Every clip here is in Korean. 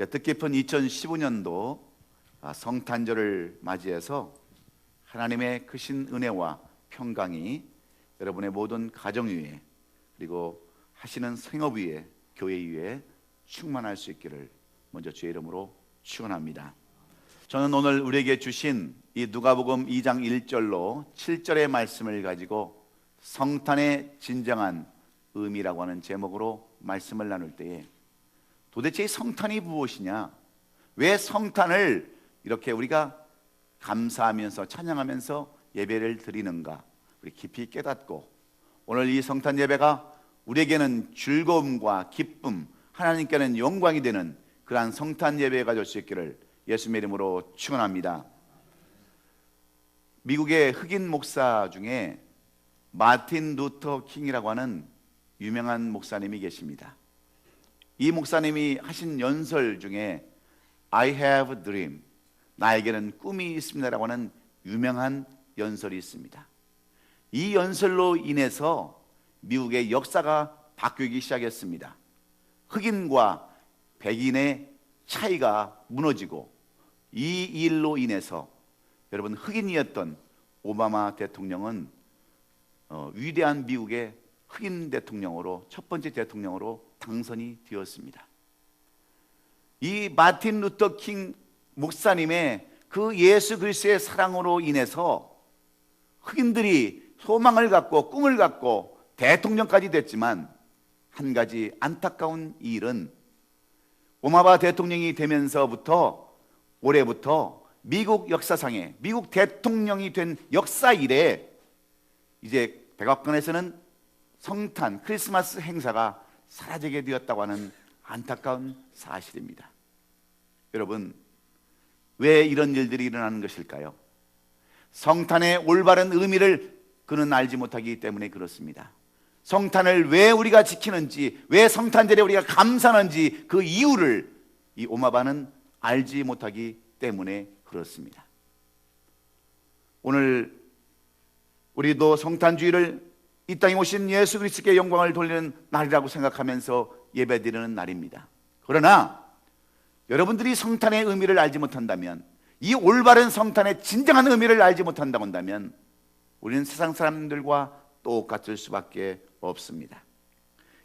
뜻깊은 2015년도 성탄절을 맞이해서 하나님의 크신 은혜와 평강이 여러분의 모든 가정 위에, 그리고 하시는 생업 위에, 교회 위에 충만할 수 있기를 먼저 주의 이름으로 축원합니다. 저는 오늘 우리에게 주신 이 누가복음 2장 1절로 7절의 말씀을 가지고 성탄의 진정한 의미라고 하는 제목으로 말씀을 나눌 때에 도대체 이 성탄이 무엇이냐, 왜 성탄을 이렇게 우리가 감사하면서 찬양하면서 예배를 드리는가, 우리 깊이 깨닫고 오늘 이 성탄 예배가 우리에게는 즐거움과 기쁨, 하나님께는 영광이 되는 그러한 성탄 예배가 될 수 있기를 예수님의 이름으로 축원합니다. 미국의 흑인 목사 중에 마틴 루터 킹이라고 하는 유명한 목사님이 계십니다. 이 목사님이 하신 연설 중에 I have a dream, 나에게는 꿈이 있습니다라고 하는 유명한 연설이 있습니다. 이 연설로 인해서 미국의 역사가 바뀌기 시작했습니다. 흑인과 백인의 차이가 무너지고, 이 일로 인해서 여러분, 흑인이었던 오바마 대통령은 위대한 미국의 흑인 대통령으로, 첫 번째 대통령으로 당선이 되었습니다. 이 마틴 루터 킹 목사님의 그 예수 그리스도의 사랑으로 인해서 흑인들이 소망을 갖고 꿈을 갖고 대통령까지 됐지만, 한 가지 안타까운 일은 오바마 대통령이 되면서부터, 올해부터 미국 역사상에, 미국 대통령이 된 역사 이래 이제 백악관에서는 성탄, 크리스마스 행사가 사라지게 되었다고 하는 안타까운 사실입니다. 여러분, 왜 이런 일들이 일어나는 것일까요? 성탄의 올바른 의미를 그는 알지 못하기 때문에 그렇습니다. 성탄을 왜 우리가 지키는지, 왜 성탄절에 우리가 감사하는지 그 이유를 이 오마바는 알지 못하기 때문에 그렇습니다. 오늘 우리도 성탄주일을 이 땅에 오신 예수 그리스도께 영광을 돌리는 날이라고 생각하면서 예배드리는 날입니다. 그러나 여러분들이 성탄의 의미를 알지 못한다면, 이 올바른 성탄의 진정한 의미를 알지 못한다고 한다면 우리는 세상 사람들과 똑같을 수밖에 없습니다.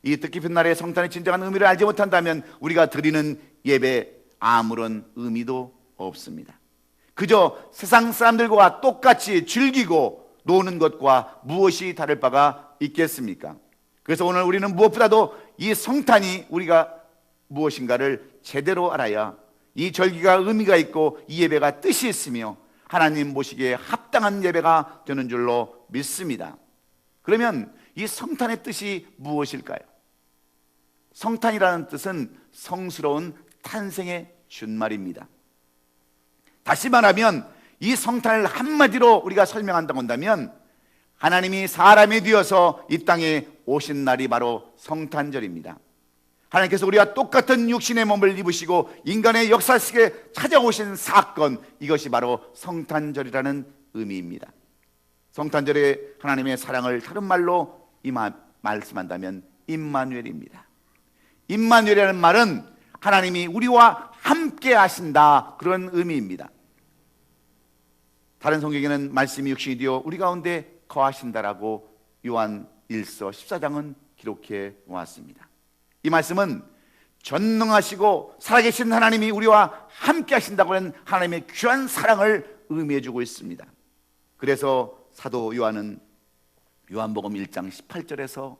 이 뜻깊은 날의 성탄의 진정한 의미를 알지 못한다면 우리가 드리는 예배 아무런 의미도 없습니다. 그저 세상 사람들과 똑같이 즐기고 노는 것과 무엇이 다를 바가 있겠습니까? 그래서 오늘 우리는 무엇보다도 이 성탄이 우리가 무엇인가를 제대로 알아야 이 절기가 의미가 있고 이 예배가 뜻이 있으며 하나님 보시기에 합당한 예배가 되는 줄로 믿습니다. 그러면 이 성탄의 뜻이 무엇일까요? 성탄이라는 뜻은 성스러운 탄생의 준말입니다. 다시 말하면 이 성탄을 한마디로 우리가 설명한다고 한다면 하나님이 사람이 되어서 이 땅에 오신 날이 바로 성탄절입니다. 하나님께서 우리와 똑같은 육신의 몸을 입으시고 인간의 역사 속에 찾아오신 사건, 이것이 바로 성탄절이라는 의미입니다. 성탄절에 하나님의 사랑을 다른 말로 말씀한다면 임마누엘입니다. 임마누엘이라는 말은 하나님이 우리와 함께 하신다, 그런 의미입니다. 다른 성경에는 말씀이 육신이 되어 우리 가운데 거하신다라고 요한 1서 14장은 기록해 놓았습니다. 이 말씀은 전능하시고 살아계신 하나님이 우리와 함께 하신다고 하는 하나님의 귀한 사랑을 의미해 주고 있습니다. 그래서 사도 요한은 요한복음 1장 18절에서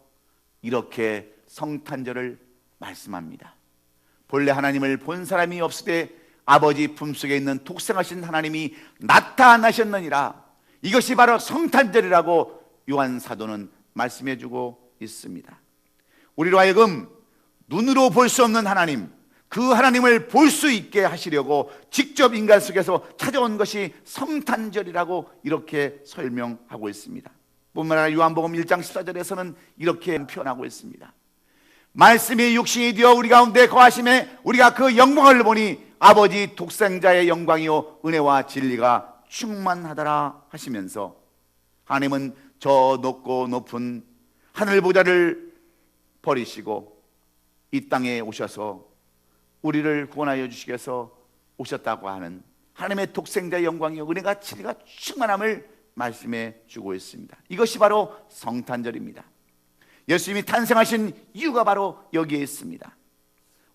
이렇게 성탄절을 말씀합니다. 본래 하나님을 본 사람이 없으되 아버지 품속에 있는 독생하신 하나님이 나타나셨느니라. 이것이 바로 성탄절이라고 요한 사도는 말씀해 주고 있습니다. 우리로 하여금 눈으로 볼 수 없는 하나님, 그 하나님을 볼 수 있게 하시려고 직접 인간 속에서 찾아온 것이 성탄절이라고 이렇게 설명하고 있습니다. 뿐만 아니라 요한복음 1장 14절에서는 이렇게 표현하고 있습니다. 말씀이 육신이 되어 우리 가운데 거하심에 우리가 그 영광을 보니 아버지 독생자의 영광이요 은혜와 진리가 충만하더라 하시면서, 하나님은 저 높고 높은 하늘 보좌를 버리시고 이 땅에 오셔서 우리를 구원하여 주시기 위해서 오셨다고 하는 하나님의 독생자의 영광이요 은혜가 진리가 충만함을 말씀해 주고 있습니다. 이것이 바로 성탄절입니다. 예수님이 탄생하신 이유가 바로 여기에 있습니다.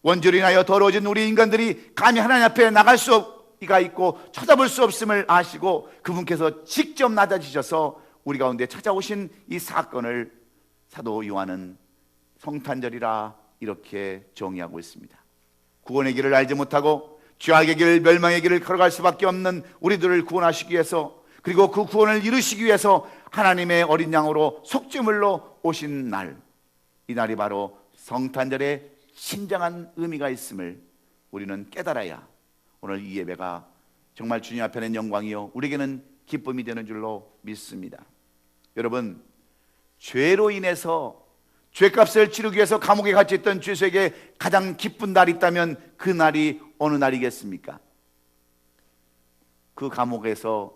원죄로 인하여 더러워진 우리 인간들이 감히 하나님 앞에 나갈 수가 있고 쳐다볼 수 없음을 아시고 그분께서 직접 낮아지셔서 우리 가운데 찾아오신 이 사건을 사도 요한은 성탄절이라 이렇게 정의하고 있습니다. 구원의 길을 알지 못하고 죄악의 길, 멸망의 길을 걸어갈 수밖에 없는 우리들을 구원하시기 위해서, 그리고 그 구원을 이루시기 위해서 하나님의 어린 양으로 속죄물로 오신 날, 이 날이 바로 성탄절의 신장한 의미가 있음을 우리는 깨달아야 오늘 이 예배가 정말 주님 앞에는 영광이요 우리에게는 기쁨이 되는 줄로 믿습니다. 여러분, 죄로 인해서 죄값을 치르기 위해서 감옥에 갇혀있던 죄수에게 가장 기쁜 날이 있다면 그 날이 어느 날이겠습니까? 그 감옥에서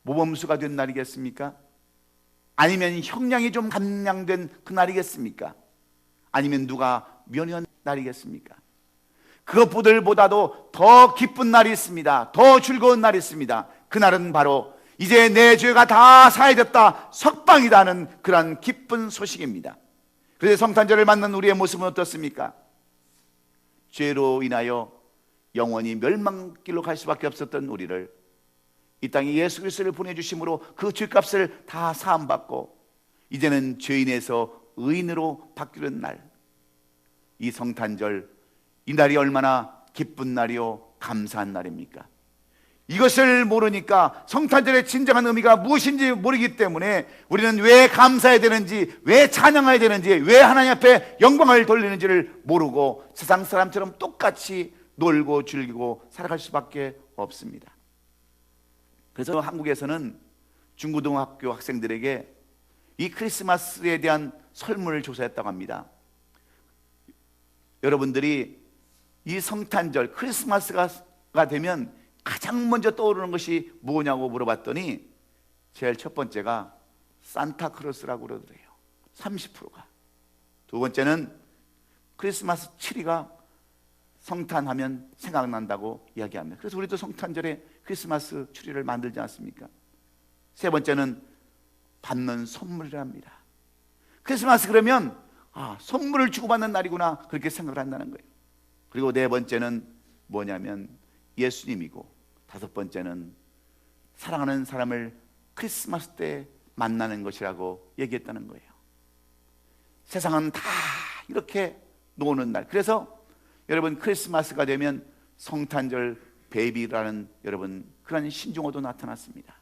모범수가 된 날이겠습니까? 아니면 형량이 좀 감량된 그 날이겠습니까? 아니면 누가 면회한 날이겠습니까? 그것보다도 더 기쁜 날이 있습니다. 더 즐거운 날이 있습니다. 그날은 바로 이제 내 죄가 다 사해졌다, 석방이다는 그러한 기쁜 소식입니다. 그래서 성탄절을 맞는 우리의 모습은 어떻습니까? 죄로 인하여 영원히 멸망길로 갈 수밖에 없었던 우리를 이 땅에 예수 그리스도를 보내주심으로 그 죄값을 다 사함받고 이제는 죄인에서 의인으로 바뀌는 날, 이 성탄절, 이 날이 얼마나 기쁜 날이요 감사한 날입니까? 이것을 모르니까 성탄절의 진정한 의미가 무엇인지 모르기 때문에 우리는 왜 감사해야 되는지, 왜 찬양해야 되는지, 왜 하나님 앞에 영광을 돌리는지를 모르고 세상 사람처럼 똑같이 놀고 즐기고 살아갈 수밖에 없습니다. 그래서 한국에서는 중고등학교 학생들에게 이 크리스마스에 대한 설문을 조사했다고 합니다. 여러분들이 이 성탄절, 크리스마스가 되면 가장 먼저 떠오르는 것이 뭐냐고 물어봤더니 제일 첫 번째가 산타크로스라고 그러더래요. 30%가. 두 번째는 크리스마스 트리가 성탄하면 생각난다고 이야기합니다. 그래서 우리도 성탄절에 크리스마스 트리를 만들지 않습니까? 세 번째는 받는 선물이랍니다. 크리스마스 그러면 선물을 주고받는 날이구나, 그렇게 생각을 한다는 거예요. 그리고 네 번째는 뭐냐면 예수님이고, 다섯 번째는 사랑하는 사람을 크리스마스 때 만나는 것이라고 얘기했다는 거예요. 세상은 다 이렇게 노는 날. 그래서 여러분, 크리스마스가 되면 성탄절 베이비라는 여러분 그런 신종어도 나타났습니다.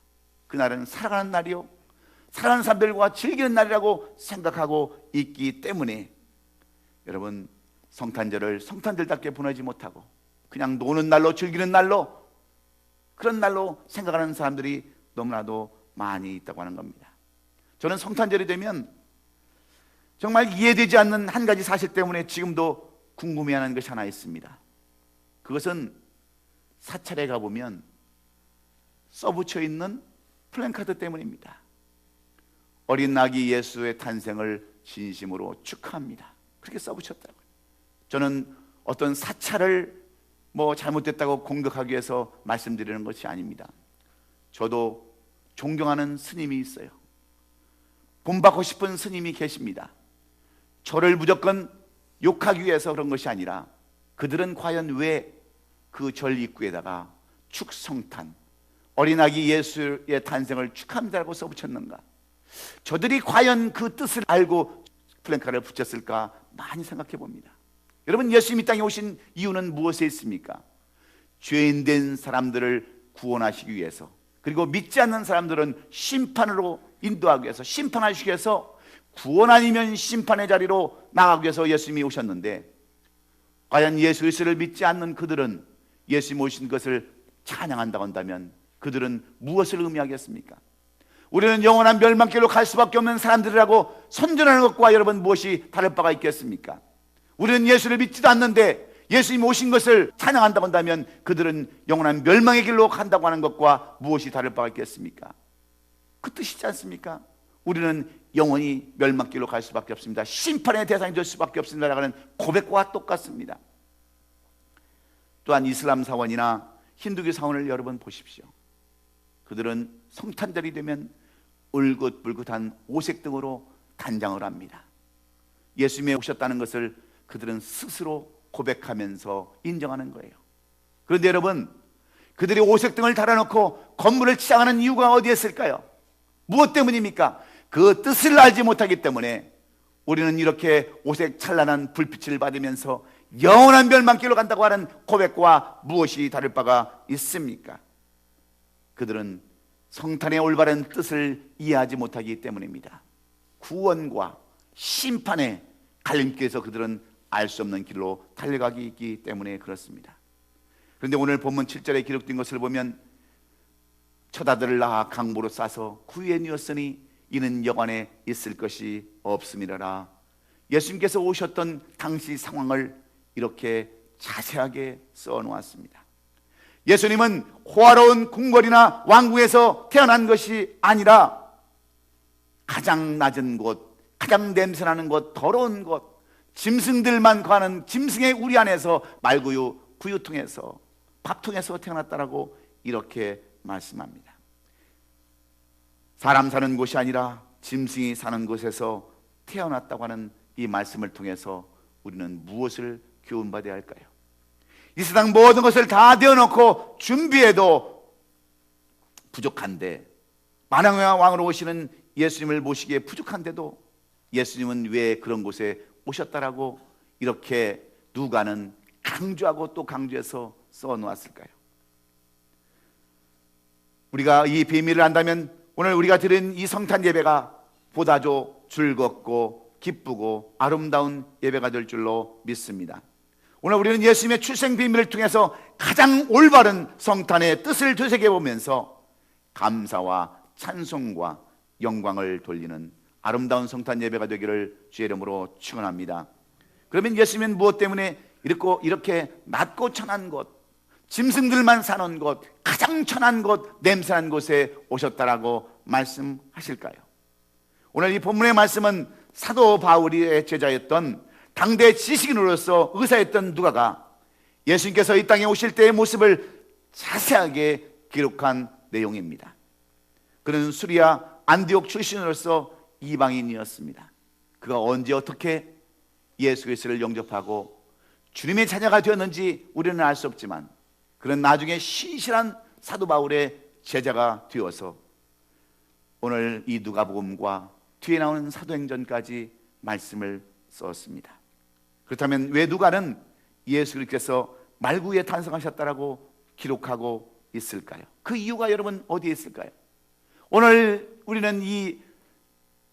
그날은 사랑하는 날이요, 사랑하는 사람들과 즐기는 날이라고 생각하고 있기 때문에 여러분, 성탄절을 성탄절답게 보내지 못하고 그냥 노는 날로, 즐기는 날로, 그런 날로 생각하는 사람들이 너무나도 많이 있다고 하는 겁니다. 저는 성탄절이 되면 정말 이해되지 않는 한 가지 사실 때문에 지금도 궁금해하는 것이 하나 있습니다. 그것은 사찰에 가보면 써붙여 있는 플랜카드 때문입니다. 어린 아기 예수의 탄생을 진심으로 축하합니다, 그렇게 써붙였다고요. 저는 어떤 사찰을 잘못됐다고 공격하기 위해서 말씀드리는 것이 아닙니다. 저도 존경하는 스님이 있어요. 본받고 싶은 스님이 계십니다. 저를 무조건 욕하기 위해서 그런 것이 아니라 그들은 과연 왜 그 절 입구에다가 축성탄, 어린아기 예수의 탄생을 축하합니다라고 써붙였는가? 저들이 과연 그 뜻을 알고 플랜카드를 붙였을까 많이 생각해 봅니다. 여러분, 예수님이 땅에 오신 이유는 무엇에 있습니까? 죄인 된 사람들을 구원하시기 위해서, 그리고 믿지 않는 사람들은 심판으로 인도하기 위해서, 심판하시기 위해서, 구원 아니면 심판의 자리로 나가기 위해서 예수님이 오셨는데, 과연 예수 그리스도를 믿지 않는 그들은 예수님 오신 것을 찬양한다고 한다면 그들은 무엇을 의미하겠습니까? 우리는 영원한 멸망길로 갈 수밖에 없는 사람들이라고 선전하는 것과 여러분 무엇이 다를 바가 있겠습니까? 우리는 예수를 믿지도 않는데 예수님 오신 것을 찬양한다고 한다면 그들은 영원한 멸망의 길로 간다고 하는 것과 무엇이 다를 바가 있겠습니까? 그 뜻이지 않습니까? 우리는 영원히 멸망길로 갈 수밖에 없습니다. 심판의 대상이 될 수밖에 없습니다라는 고백과 똑같습니다. 또한 이슬람 사원이나 힌두교 사원을 여러분 보십시오. 그들은 성탄절이 되면 울긋불긋한 오색 등으로 단장을 합니다. 예수님이 오셨다는 것을 그들은 스스로 고백하면서 인정하는 거예요. 그런데 여러분, 그들이 오색 등을 달아놓고 건물을 치장하는 이유가 어디에 있을까요? 무엇 때문입니까? 그 뜻을 알지 못하기 때문에 우리는 이렇게 오색 찬란한 불빛을 받으면서 영원한 멸망길로 간다고 하는 고백과 무엇이 다를 바가 있습니까? 그들은 성탄의 올바른 뜻을 이해하지 못하기 때문입니다. 구원과 심판의 갈림길에서 그들은 알 수 없는 길로 달려가기 있기 때문에 그렇습니다. 그런데 오늘 본문 7절에 기록된 것을 보면 첫 아들을 낳아 강보로 싸서 구유에 누웠으니 이는 여관에 있을 것이 없음이라라. 예수님께서 오셨던 당시 상황을 이렇게 자세하게 써놓았습니다. 예수님은 호화로운 궁궐이나 왕궁에서 태어난 것이 아니라 가장 낮은 곳, 가장 냄새나는 곳, 더러운 곳, 짐승들만 거하는 짐승의 우리 안에서 말구유 구유통에서 밥통에서 태어났다라고 이렇게 말씀합니다. 사람 사는 곳이 아니라 짐승이 사는 곳에서 태어났다고 하는 이 말씀을 통해서 우리는 무엇을 교훈받아야 할까요? 이 세상 모든 것을 다 되어놓고 준비해도 부족한데, 만왕의 왕으로 오시는 예수님을 모시기에 부족한데도 예수님은 왜 그런 곳에 오셨다라고 이렇게 누가는 강조하고 또 강조해서 써놓았을까요? 우리가 이 비밀을 안다면 오늘 우리가 드린 이 성탄 예배가 보다도 즐겁고 기쁘고 아름다운 예배가 될 줄로 믿습니다. 오늘 우리는 예수님의 출생 비밀을 통해서 가장 올바른 성탄의 뜻을 되새겨보면서 감사와 찬송과 영광을 돌리는 아름다운 성탄 예배가 되기를 주의 이름으로 축원합니다. 그러면 예수님은 무엇 때문에 이렇게 낮고 천한 곳, 짐승들만 사는 곳, 가장 천한 곳, 냄새난 곳에 오셨다라고 말씀하실까요? 오늘 이 본문의 말씀은 사도 바울의 제자였던 당대 지식인으로서 의사였던 누가가 예수님께서 이 땅에 오실 때의 모습을 자세하게 기록한 내용입니다. 그는 수리아 안디옥 출신으로서 이방인이었습니다. 그가 언제 어떻게 예수 그리스도를 영접하고 주님의 자녀가 되었는지 우리는 알 수 없지만 그는 나중에 신실한 사도 바울의 제자가 되어서 오늘 이 누가복음과 뒤에 나오는 사도행전까지 말씀을 썼습니다. 그렇다면 왜 누가는 예수 그리스도께서 말구에 탄생하셨다라고 기록하고 있을까요? 그 이유가 여러분 어디에 있을까요? 오늘 우리는 이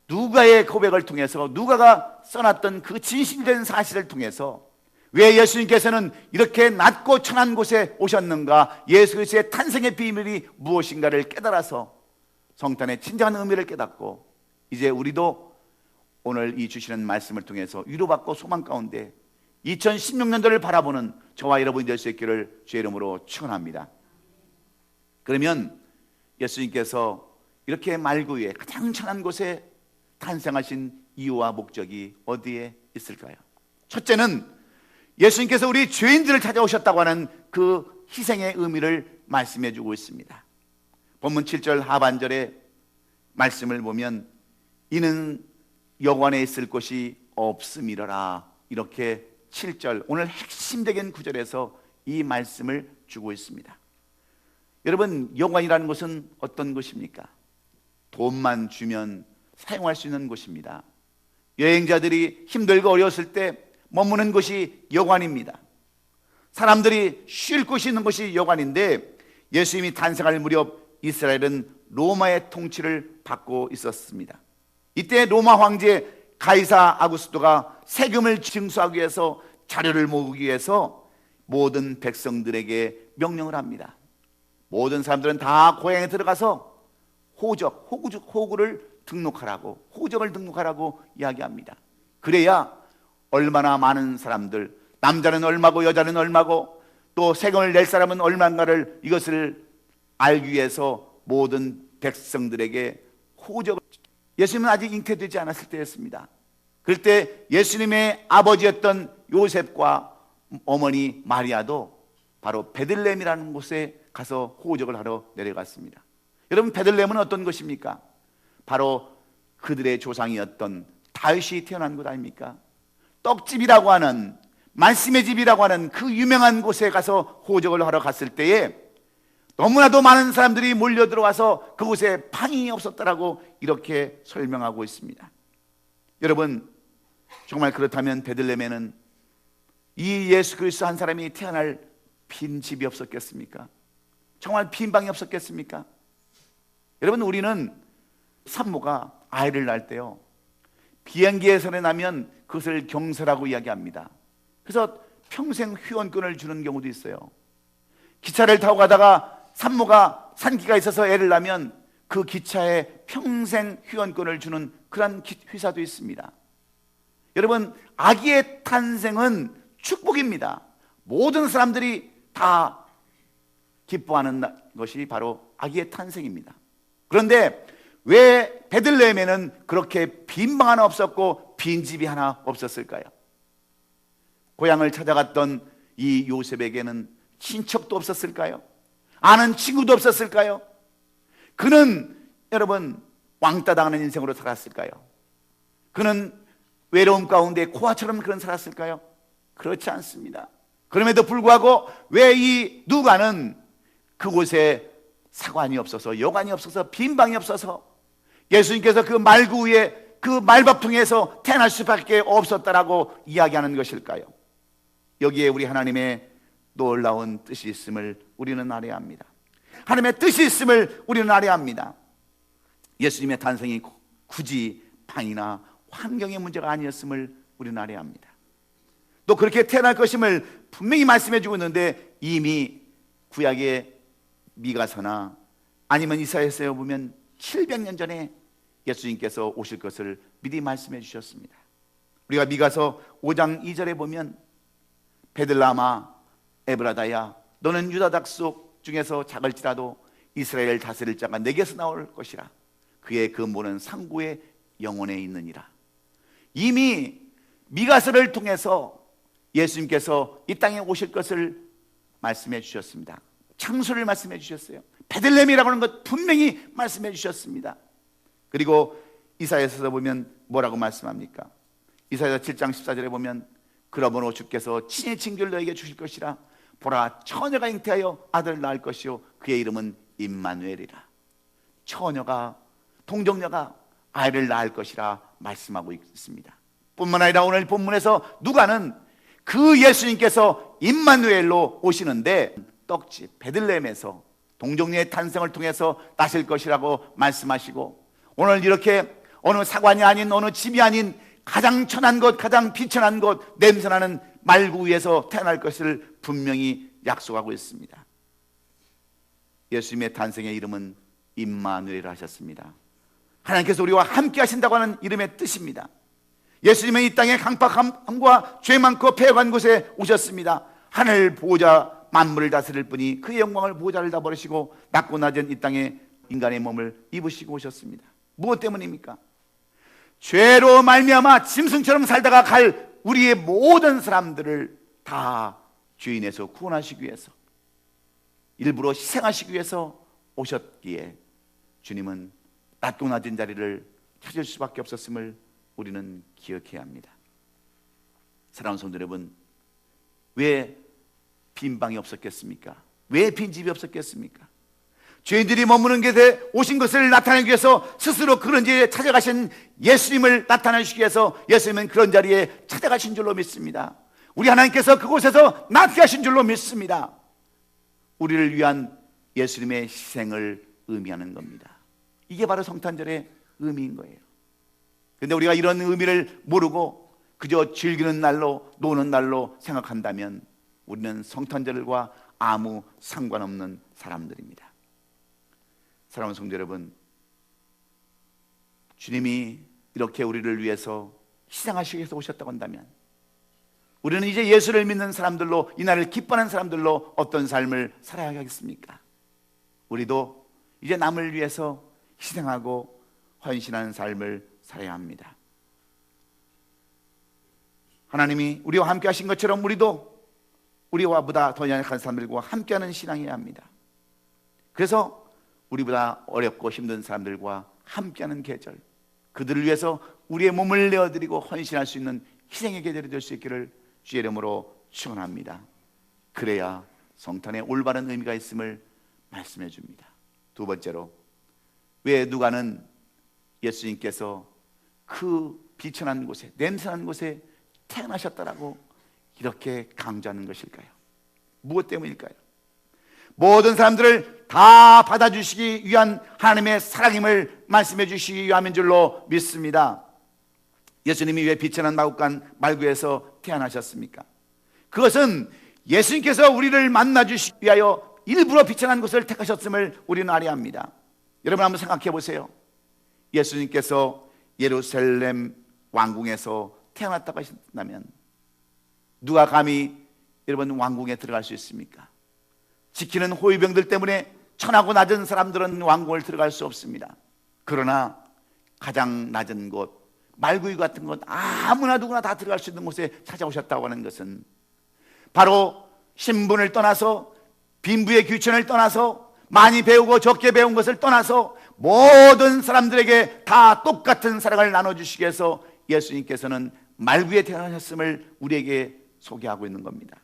누가의 고백을 통해서, 누가가 써놨던 그 진실된 사실을 통해서 왜 예수님께서는 이렇게 낮고 천한 곳에 오셨는가, 예수 그리스도의 탄생의 비밀이 무엇인가를 깨달아서 성탄의 진정한 의미를 깨닫고 이제 우리도 오늘 이 주시는 말씀을 통해서 위로받고 소망 가운데 2016년도를 바라보는 저와 여러분이 될 수 있기를 주의 이름으로 축원합니다. 그러면 예수님께서 이렇게 말구에 가장 천한 곳에 탄생하신 이유와 목적이 어디에 있을까요? 첫째는 예수님께서 우리 죄인들을 찾아오셨다고 하는 그 희생의 의미를 말씀해 주고 있습니다. 본문 7절 하반절의 말씀을 보면 이는 여관에 있을 곳이 없음이라라, 이렇게 7절 오늘 핵심적인 구절에서 이 말씀을 주고 있습니다. 여러분, 여관이라는 것은 어떤 곳입니까? 돈만 주면 사용할 수 있는 곳입니다. 여행자들이 힘들고 어려웠을 때 머무는 곳이 여관입니다. 사람들이 쉴 곳이 있는 곳이 여관인데 예수님이 탄생할 무렵 이스라엘은 로마의 통치를 받고 있었습니다. 이때 로마 황제 가이사 아구스토가 세금을 징수하기 위해서, 자료를 모으기 위해서 모든 백성들에게 명령을 합니다. 모든 사람들은 다 고향에 들어가서 호구를 등록하라고, 호적을 등록하라고 이야기합니다. 그래야 얼마나 많은 사람들, 남자는 얼마고 여자는 얼마고 또 세금을 낼 사람은 얼마인가를 이것을 알기 위해서 모든 백성들에게 호적을, 예수님은 아직 잉태되지 않았을 때였습니다. 그럴 때 예수님의 아버지였던 요셉과 어머니 마리아도 바로 베들레헴이라는 곳에 가서 호적을 하러 내려갔습니다. 여러분, 베들레헴은 어떤 것입니까? 바로 그들의 조상이었던 다윗이 태어난 곳 아닙니까? 떡집이라고 하는, 말씀의 집이라고 하는 그 유명한 곳에 가서 호적을 하러 갔을 때에 너무나도 많은 사람들이 몰려 들어와서 그곳에 방이 없었다라고 이렇게 설명하고 있습니다. 여러분, 정말 그렇다면 베들레헴에는 이 예수 그리스도 한 사람이 태어날 빈 집이 없었겠습니까? 정말 빈 방이 없었겠습니까? 여러분, 우리는 산모가 아이를 낳을 때요, 비행기에서 나면 그것을 경사라고 이야기합니다. 그래서 평생 휴원권을 주는 경우도 있어요. 기차를 타고 가다가 산모가 산기가 있어서 애를 낳으면 그 기차에 평생 휴원권을 주는 그런 회사도 있습니다. 여러분, 아기의 탄생은 축복입니다. 모든 사람들이 다 기뻐하는 것이 바로 아기의 탄생입니다. 그런데 왜 베들레헴에는 그렇게 빈 방 하나 없었고 빈 집이 하나 없었을까요? 고향을 찾아갔던 이 요셉에게는 친척도 없었을까요? 아는 친구도 없었을까요? 그는 여러분 왕따 당하는 인생으로 살았을까요? 그는 외로움 가운데 고아처럼 그런 살았을까요? 그렇지 않습니다. 그럼에도 불구하고 왜 이 누가는 그곳에 사관이 없어서, 여관이 없어서, 빈 방이 없어서 예수님께서 그 말구 위에 그 말밥통에서 태어날 수밖에 없었다라고 이야기하는 것일까요? 여기에 우리 하나님의 놀라운 뜻이 있음을 우리는 알아야 합니다. 하나님의 뜻이 있음을 우리는 알아야 합니다. 예수님의 탄생이 굳이 방이나 환경의 문제가 아니었음을 우리는 알아야 합니다. 또 그렇게 태어날 것임을 분명히 말씀해 주고 있는데 이미 구약의 미가서나 아니면 이사야서에 보면 700년 전에 예수님께서 오실 것을 미리 말씀해 주셨습니다. 우리가 미가서 5장 2절에 보면 베들라마 에브라다야, 너는 유다 족속 중에서 작을지라도 이스라엘 다스릴 자가 내게서 나올 것이라. 그의 근본은 상고의 영혼에 있느니라. 이미 미가서를 통해서 예수님께서 이 땅에 오실 것을 말씀해 주셨습니다. 창소를 말씀해 주셨어요. 베들레헴이라고 하는 것 분명히 말씀해 주셨습니다. 그리고 이사야서에 보면 뭐라고 말씀합니까? 이사야 7장 14절에 보면 그러므로 주께서 친히 징조를 너에게 주실 것이라. 보라, 처녀가 잉태하여 아들을 낳을 것이요 그의 이름은 임마누엘이라. 처녀가, 동정녀가 아이를 낳을 것이라 말씀하고 있습니다. 뿐만 아니라 오늘 본문에서 누가는 그 예수님께서 임마누엘로 오시는데 떡집 베들레헴에서 동정녀의 탄생을 통해서 나실 것이라고 말씀하시고, 오늘 이렇게 어느 사관이 아닌, 어느 집이 아닌 가장 천한 곳, 가장 비천한 곳, 냄새나는 말구 위에서 태어날 것을 분명히 약속하고 있습니다. 예수님의 탄생의 이름은 임마누엘 하셨습니다. 하나님께서 우리와 함께 하신다고 하는 이름의 뜻입니다. 예수님은 이 땅에 강팍함과 죄 많고 폐역한 곳에 오셨습니다. 하늘 보호자 만물을 다스릴 분이 그의 영광을 보호자를 다 버리시고 낮고 낮은 이 땅에 인간의 몸을 입으시고 오셨습니다. 무엇 때문입니까? 죄로 말미암아 짐승처럼 살다가 갈 우리의 모든 사람들을 다 죄인에서 구원하시기 위해서, 일부러 희생하시기 위해서 오셨기에 주님은 낮고 낮은 자리를 찾을 수밖에 없었음을 우리는 기억해야 합니다. 사랑하는 성도 여러분, 왜 빈 방이 없었겠습니까? 왜 빈 집이 없었겠습니까? 죄인들이 머무는 곳에 오신 것을 나타내기 위해서 스스로 그런 자리에 찾아가신 예수님을 나타내시기 위해서 예수님은 그런 자리에 찾아가신 줄로 믿습니다. 우리 하나님께서 그곳에서 낫게 하신 줄로 믿습니다. 우리를 위한 예수님의 희생을 의미하는 겁니다. 이게 바로 성탄절의 의미인 거예요. 그런데 우리가 이런 의미를 모르고 그저 즐기는 날로, 노는 날로 생각한다면 우리는 성탄절과 아무 상관없는 사람들입니다. 사랑하는 성도 여러분, 주님이 이렇게 우리를 위해서 희생하시기 위해서 오셨다고 한다면 우리는 이제 예수를 믿는 사람들로, 이 날을 기뻐하는 사람들로 어떤 삶을 살아야 하겠습니까? 우리도 이제 남을 위해서 희생하고 헌신하는 삶을 살아야 합니다. 하나님이 우리와 함께 하신 것처럼 우리도 우리와 보다 더 연약한 사람들과 함께하는 신앙이어야 합니다. 그래서 우리보다 어렵고 힘든 사람들과 함께하는 계절, 그들을 위해서 우리의 몸을 내어드리고 헌신할 수 있는 희생의 계절이 될 수 있기를 주의 이름으로 축원합니다. 그래야 성탄에 올바른 의미가 있음을 말씀해 줍니다. 두 번째로, 왜 누가는 예수님께서 그 비천한 곳에, 냄새난 곳에 태어나셨다라고 이렇게 강조하는 것일까요? 무엇 때문일까요? 모든 사람들을 다 받아주시기 위한 하나님의 사랑임을 말씀해 주시기 위함인 줄로 믿습니다. 예수님이 왜 비천한 마구간 말구에서 태어나셨습니까? 그것은 예수님께서 우리를 만나주시기 위하여 일부러 비천한 곳을 택하셨음을 우리는 알아야 합니다. 여러분 한번 생각해 보세요. 예수님께서 예루살렘 왕궁에서 태어났다고 하신다면 누가 감히 여러분 왕궁에 들어갈 수 있습니까? 지키는 호위병들 때문에 천하고 낮은 사람들은 왕궁을 들어갈 수 없습니다. 그러나 가장 낮은 곳, 말구이 같은 곳, 아무나 누구나 다 들어갈 수 있는 곳에 찾아오셨다고 하는 것은 바로 신분을 떠나서, 빈부의 귀천을 떠나서, 많이 배우고 적게 배운 것을 떠나서 모든 사람들에게 다 똑같은 사랑을 나눠주시기 위해서 예수님께서는 말구에 태어나셨음을 우리에게 소개하고 있는 겁니다.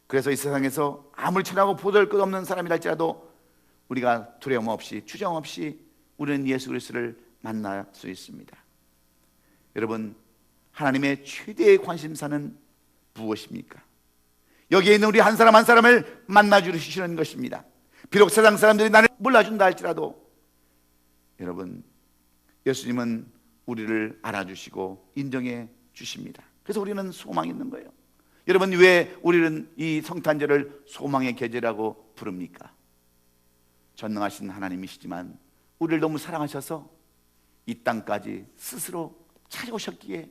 그래서 이 세상에서 아무리 천하고 보잘 것 없는 사람이라 할지라도 우리가 두려움 없이, 추정 없이 우리는 예수 그리스도를 만날 수 있습니다. 여러분, 하나님의 최대의 관심사는 무엇입니까? 여기에 있는 우리 한 사람 한 사람을 만나주시는 것입니다. 비록 세상 사람들이 나를 몰라준다 할지라도 여러분, 예수님은 우리를 알아주시고 인정해 주십니다. 그래서 우리는 소망이 있는 거예요. 여러분, 왜 우리는 이 성탄절을 소망의 계절이라고 부릅니까? 전능하신 하나님이시지만 우리를 너무 사랑하셔서 이 땅까지 스스로 찾아오셨기에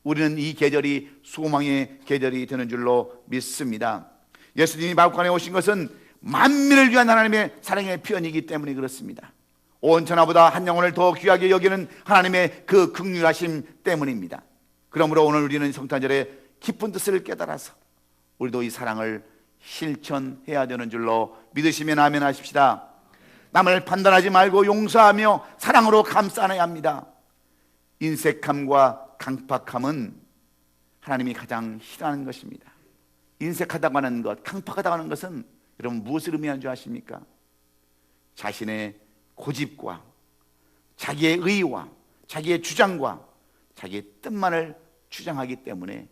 우리는 이 계절이 소망의 계절이 되는 줄로 믿습니다. 예수님이 마구간에 오신 것은 만민을 위한 하나님의 사랑의 표현이기 때문에 그렇습니다. 온 천하보다 한 영혼을 더 귀하게 여기는 하나님의 그 긍휼하심 때문입니다. 그러므로 오늘 우리는 성탄절에 깊은 뜻을 깨달아서 우리도 이 사랑을 실천해야 되는 줄로 믿으시면 아멘 하십시다. 남을 판단하지 말고 용서하며 사랑으로 감싸 안아야 합니다. 인색함과 강팍함은 하나님이 가장 싫어하는 것입니다. 인색하다고 하는 것, 강팍하다고 하는 것은 여러분 무엇을 의미하는 줄 아십니까? 자신의 고집과 자기의 의와 자기의 주장과 자기의 뜻만을 주장하기 때문에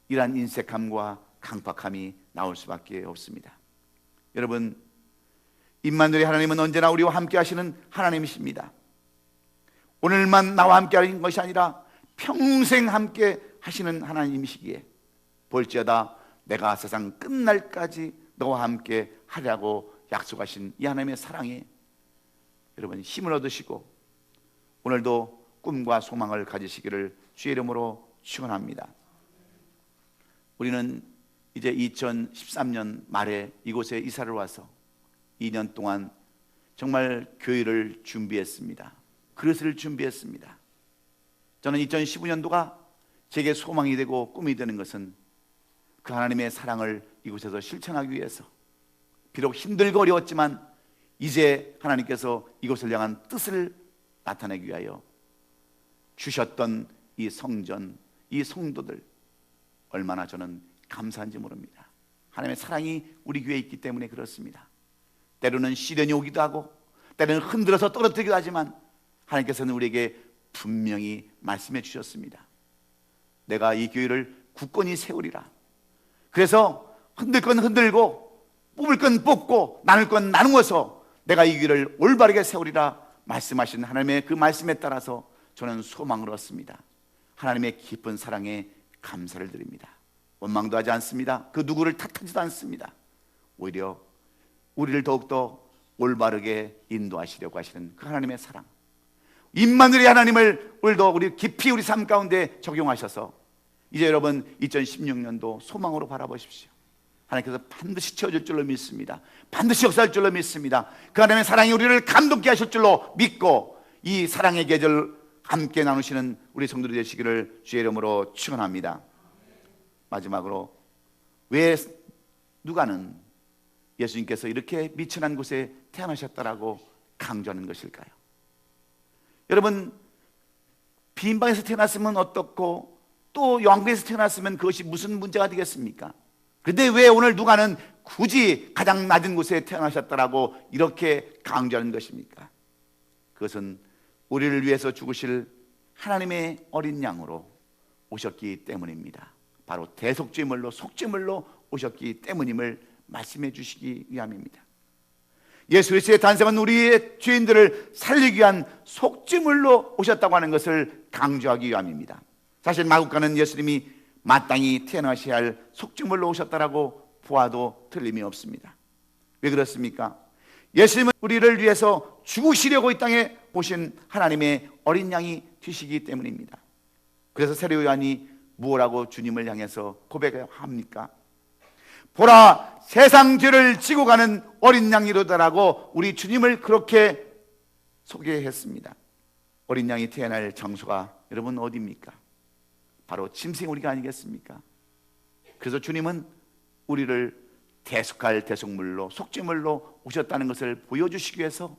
이러한 인색함과 강팍함이 나올 수밖에 없습니다. 여러분, 임마누엘 하나님은 언제나 우리와 함께 하시는 하나님이십니다. 오늘만 나와 함께 하는 것이 아니라 평생 함께 하시는 하나님이시기에 볼지어다 내가 세상 끝날까지 너와 함께 하려고 약속하신 이 하나님의 사랑에 여러분 힘을 얻으시고 오늘도 꿈과 소망을 가지시기를 주의 이름으로 축원합니다. 우리는 이제 2013년 말에 이곳에 이사를 와서 2년 동안 정말 교회를 준비했습니다. 그릇을 준비했습니다. 저는 2015년도가 제게 소망이 되고 꿈이 되는 것은 그 하나님의 사랑을 이곳에서 실천하기 위해서 비록 힘들고 어려웠지만 이제 하나님께서 이곳을 향한 뜻을 나타내기 위하여 주셨던 이 성전, 이 성도들 얼마나 저는 감사한지 모릅니다. 하나님의 사랑이 우리 교회에 있기 때문에 그렇습니다. 때로는 시련이 오기도 하고 때로는 흔들어서 떨어뜨리기도 하지만 하나님께서는 우리에게 분명히 말씀해 주셨습니다. 내가 이 교회를 굳건히 세우리라. 그래서 흔들 건 흔들고 뽑을 건 뽑고 나눌 건 나누어서 내가 이 교회를 올바르게 세우리라 말씀하신 하나님의 그 말씀에 따라서 저는 소망을 얻습니다. 하나님의 깊은 사랑에 감사를 드립니다. 원망도 하지 않습니다. 그 누구를 탓하지도 않습니다. 오히려 우리를 더욱더 올바르게 인도하시려고 하시는 그 하나님의 사랑, 임마누엘의 하나님을 오늘도 우리 깊이 우리 삶 가운데 적용하셔서 이제 여러분 2016년도 소망으로 바라보십시오. 하나님께서 반드시 채워줄 줄로 믿습니다. 반드시 역사할 줄로 믿습니다. 그 하나님의 사랑이 우리를 감동케 하실 줄로 믿고 이 사랑의 계절 함께 나누시는 우리 성도들이 되시기를 주의 이름으로 축원합니다. 마지막으로 왜 누가는 예수님께서 이렇게 미천한 곳에 태어나셨다라고 강조하는 것일까요? 여러분, 빈방에서 태어났으면 어떻고 또 왕궁에서 태어났으면 그것이 무슨 문제가 되겠습니까? 그런데 왜 오늘 누가는 굳이 가장 낮은 곳에 태어나셨다라고 이렇게 강조하는 것입니까? 그것은 우리를 위해서 죽으실 하나님의 어린 양으로 오셨기 때문입니다. 바로 대속죄물로, 속죄물로 오셨기 때문임을 말씀해 주시기 위함입니다. 예수 그리스도의 탄생은 우리의 죄인들을 살리기 위한 속죄물로 오셨다고 하는 것을 강조하기 위함입니다. 사실 마국간은 예수님이 마땅히 태어나셔야 할 속죄물로 오셨다라고 보아도 틀림이 없습니다. 왜 그렇습니까? 예수님은 우리를 위해서 죽으시려고 이 땅에 보신 하나님의 어린 양이 되시기 때문입니다. 그래서 세례 요한이 무엇라고 주님을 향해서 고백합니까? 보라, 세상 죄를 지고 가는 어린 양이로다라고 우리 주님을 그렇게 소개했습니다. 어린 양이 태어날 장소가 여러분 어디입니까? 바로 짐승우리가 아니겠습니까? 그래서 주님은 우리를 대속할 대속물로, 속죄물로 오셨다는 것을 보여주시기 위해서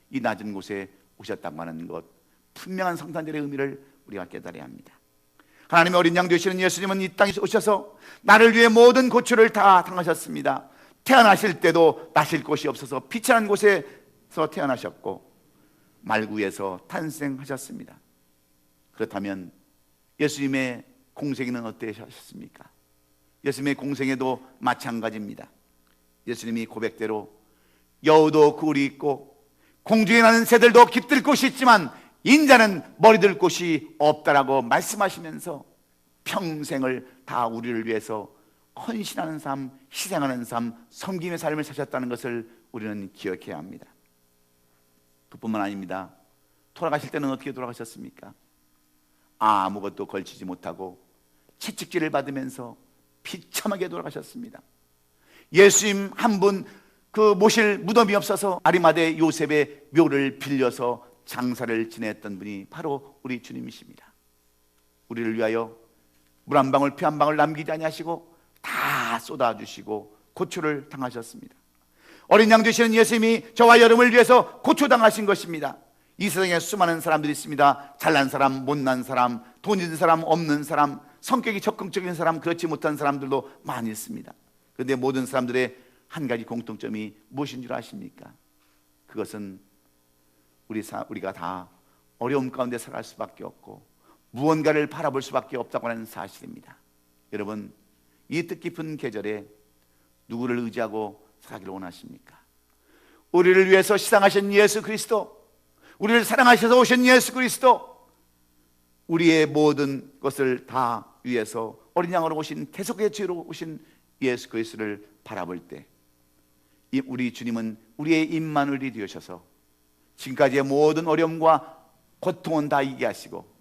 이 낮은 곳에 오셨다고 하는 것, 분명한 성탄절의 의미를 우리가 깨달아야 합니다. 하나님의 어린 양 되시는 예수님은 이 땅에 오셔서 나를 위해 모든 고초를 다 당하셨습니다. 태어나실 때도 나실 곳이 없어서 비천한 곳에서 태어나셨고 말구에서 탄생하셨습니다. 그렇다면 예수님의 공생애는 어떠셨습니까? 예수님의 공생애도 마찬가지입니다. 예수님이 고백대로 여우도 굴이 있고 공중에 나는 새들도 깃들 곳이 있지만 인자는 머리 들 곳이 없다라고 말씀하시면서 평생을 다 우리를 위해서 헌신하는 삶, 희생하는 삶, 섬김의 삶을 사셨다는 것을 우리는 기억해야 합니다. 그뿐만 아닙니다. 돌아가실 때는 어떻게 돌아가셨습니까? 아무것도 걸치지 못하고 채찍질을 받으면서 비참하게 돌아가셨습니다. 예수님 한 분 그 모실 무덤이 없어서 아리마대 요셉의 묘를 빌려서 장사를 지냈던 분이 바로 우리 주님이십니다. 우리를 위하여 물 한 방울 피 한 방울 남기지 아니하시고 다 쏟아주시고 고초를 당하셨습니다. 어린 양 되시는 예수님이 저와 여러분을 위해서 고초당하신 것입니다. 이 세상에 수많은 사람들이 있습니다. 잘난 사람, 못난 사람, 돈 있는 사람, 없는 사람, 성격이 적극적인 사람, 그렇지 못한 사람들도 많이 있습니다. 그런데 모든 사람들의 한 가지 공통점이 무엇인 줄 아십니까? 그것은 우리가 다 어려움 가운데 살아갈 수밖에 없고 무언가를 바라볼 수밖에 없다고 하는 사실입니다. 여러분, 이 뜻깊은 계절에 누구를 의지하고 살기를 원하십니까? 우리를 위해서 희생하신 예수 그리스도, 우리를 사랑하셔서 오신 예수 그리스도, 우리의 모든 것을 다 위해서 어린 양으로 오신 대속의 죄로 오신 예수 그리스도를 바라볼 때 우리 주님은 우리의 임마누엘이 되셔서 지금까지의 모든 어려움과 고통은 다 이기게 하시고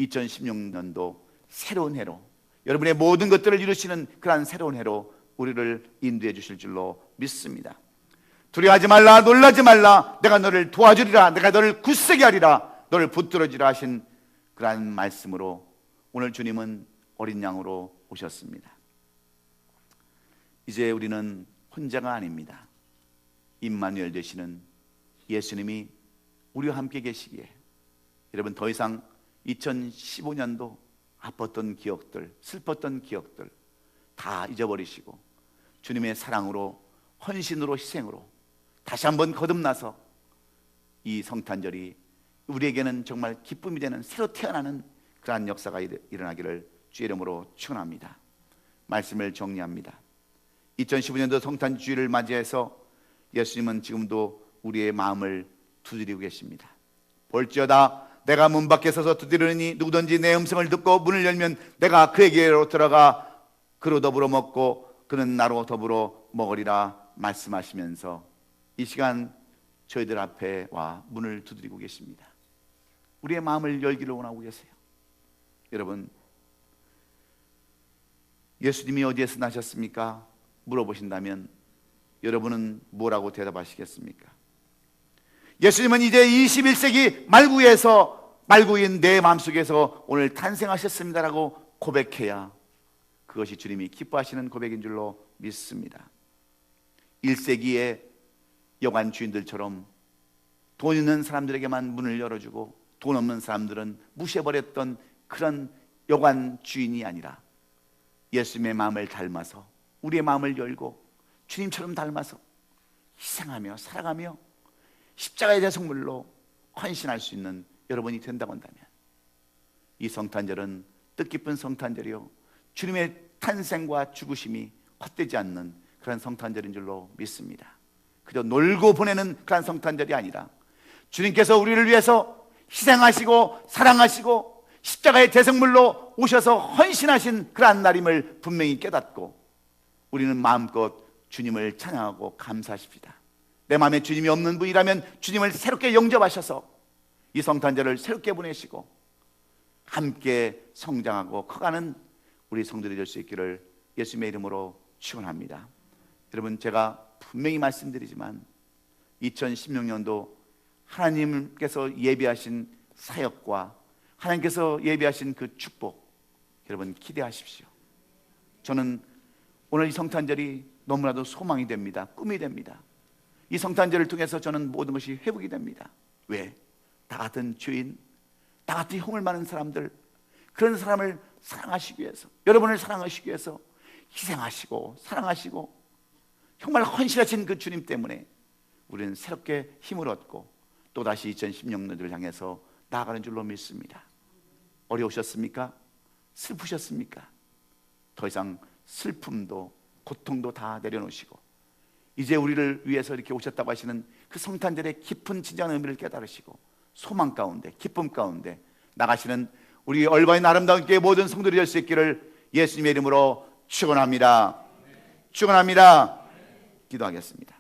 2016년도 새로운 해로 여러분의 모든 것들을 이루시는 그러한 새로운 해로 우리를 인도해 주실 줄로 믿습니다. 두려워하지 말라, 놀라지 말라, 내가 너를 도와주리라, 내가 너를 굳세게 하리라, 너를 붙들어주리라 하신 그러한 말씀으로 오늘 주님은 어린 양으로 오셨습니다. 이제 우리는 혼자가 아닙니다. 임마누엘 되시는 예수님이 우리와 함께 계시기에 여러분 더 이상 2015년도 아팠던 기억들, 슬펐던 기억들 다 잊어버리시고 주님의 사랑으로, 헌신으로, 희생으로 다시 한번 거듭나서 이 성탄절이 우리에게는 정말 기쁨이 되는 새로 태어나는 그러한 역사가 일어나기를 주의 이름으로 축원합니다. 말씀을 정리합니다. 2015년도 성탄 주일을 맞이해서 예수님은 지금도 우리의 마음을 두드리고 계십니다. 볼지어다 내가 문 밖에 서서 두드리니 누구든지 내 음성을 듣고 문을 열면 내가 그에게로 들어가 그로 더불어 먹고 그는 나로 더불어 먹으리라 말씀하시면서 이 시간 저희들 앞에 와 문을 두드리고 계십니다. 우리의 마음을 열기를 원하고 계세요. 여러분, 예수님이 어디에서 나셨습니까? 물어보신다면 여러분은 뭐라고 대답하시겠습니까? 예수님은 이제 21세기 말구인 내 마음속에서 오늘 탄생하셨습니다라고 고백해야 그것이 주님이 기뻐하시는 고백인 줄로 믿습니다. 1세기의 여관 주인들처럼 돈 있는 사람들에게만 문을 열어주고 돈 없는 사람들은 무시해버렸던 그런 여관 주인이 아니라 예수님의 마음을 닮아서 우리의 마음을 열고 주님처럼 닮아서 희생하며 살아가며 십자가의 대속물로 헌신할 수 있는 여러분이 된다고 한다면 이 성탄절은 뜻깊은 성탄절이요 주님의 탄생과 죽으심이 헛되지 않는 그런 성탄절인 줄로 믿습니다. 그저 놀고 보내는 그런 성탄절이 아니라 주님께서 우리를 위해서 희생하시고 사랑하시고 십자가의 대성물로 오셔서 헌신하신 그러한 날임을 분명히 깨닫고 우리는 마음껏 주님을 찬양하고 감사하십시다. 내 마음에 주님이 없는 분이라면 주님을 새롭게 영접하셔서 이 성탄절을 새롭게 보내시고 함께 성장하고 커가는 우리 성도들이 될 수 있기를 예수님의 이름으로 축원합니다. 여러분, 제가 분명히 말씀드리지만 2016년도 하나님께서 예비하신 사역과 하나님께서 예비하신 그 축복 여러분 기대하십시오. 저는 오늘 이 성탄절이 너무나도 소망이 됩니다. 꿈이 됩니다. 이 성탄절을 통해서 저는 모든 것이 회복이 됩니다. 왜? 나 같은 죄인, 나 같은 형을 많은 사람들, 그런 사람을 사랑하시기 위해서, 여러분을 사랑하시기 위해서 희생하시고 사랑하시고 정말 헌신하신 그 주님 때문에 우리는 새롭게 힘을 얻고 또다시 2016년도를 향해서 나아가는 줄로 믿습니다. 어려우셨습니까? 슬프셨습니까? 더 이상 슬픔도 고통도 다 내려놓으시고 이제 우리를 위해서 이렇게 오셨다고 하시는 그 성탄절의 깊은 진정한 의미를 깨달으시고 소망 가운데 기쁨 가운데 나가시는 우리 얼마나 아름다운 교회 모든 성도들이 될 수 있기를 예수님의 이름으로 축원합니다. 축원합니다. 기도하겠습니다.